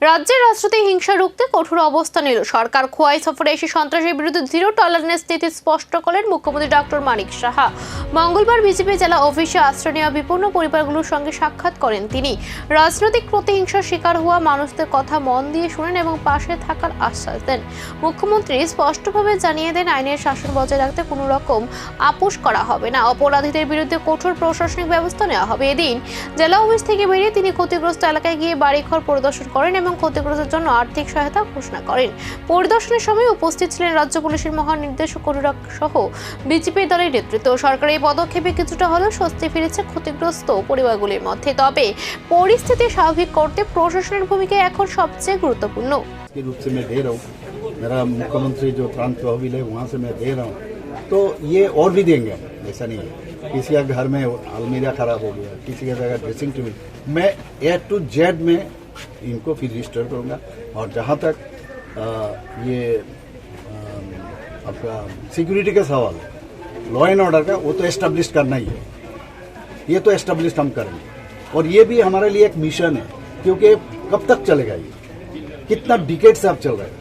রাজ্যের রাজনৈতিক হিংসা রুখতে কঠোর অবস্থান নিল সরকার। খোয়াই সফরে এসে সন্ত্রাসের বিরুদ্ধে জিরো টলারেন্স নীতি স্পষ্ট করলেন মুখ্যমন্ত্রী ডক্টর মানিক সাহা। মঙ্গলবার বিজেপি জেলা অফিসে আশ্রয় নেওয়া বিপন্ন পরিবারগুলোর সঙ্গে সাক্ষাৎ করেন তিনি। রাজনৈতিক প্রতিহিংসার শিকার হওয়া মানুষদের কথা মন দিয়ে শুনেন এবং পাশে থাকার আশ্বাস দেন। মুখ্যমন্ত্রী স্পষ্টভাবে জানিয়ে দেন, আইনের শাসন বজায় রাখতে কোনো রকম আপোষ করা হবে না, অপরাধীদের বিরুদ্ধে কঠোর প্রশাসনিক ব্যবস্থা নেওয়া হবে। এদিন জেলা অফিস থেকে বেরিয়ে তিনি ক্ষতিগ্রস্ত এলাকায় গিয়ে বাড়িঘর পরিদর্শন করেন এবং ক্ষতিগ্রস্তের জন্য আর্থিক সহায়তা ঘোষণা করেন। পরিদর্শনের সময় উপস্থিত ছিলেন রাজ্য পুলিশের মহানির্দেশক অনুরাগ সহ বিজেপি দলের নেতৃত্ব। সরকারের এই পদক্ষেপে কিছুটা হলেও স্বস্তি ফিরেছে ক্ষতিগ্রস্ত পরিবারগুলির মধ্যে। তবে পরিস্থিতি স্বাভাবিক করতে প্রশাসনের ভূমিকা এখন সবচেয়ে গুরুত্বপূর্ণ। के रूप से मैं दे रहा हूँ, मेरा मुख्यमंत्री जो त्राण तहवील है वहाँ से मैं दे रहा हूँ, तो ये और भी देंगे, ऐसा नहीं है। किसी का घर में अलमीरा खराब हो गया, किसी का जगह ड्रेसिंग टेबल, मैं A to Z में इनको फिर रजिस्टर करूँगा। और जहाँ तक ये आपका सिक्योरिटी का सवाल है, लॉ एंड ऑर्डर का, वो तो एस्टेब्लिश करना ही है, ये तो एस्टेब्लिश हम करेंगे। और ये भी हमारे लिए एक मिशन है, क्योंकि कब तक चलेगा ये, कितना डिकेड से अब चल रहा है।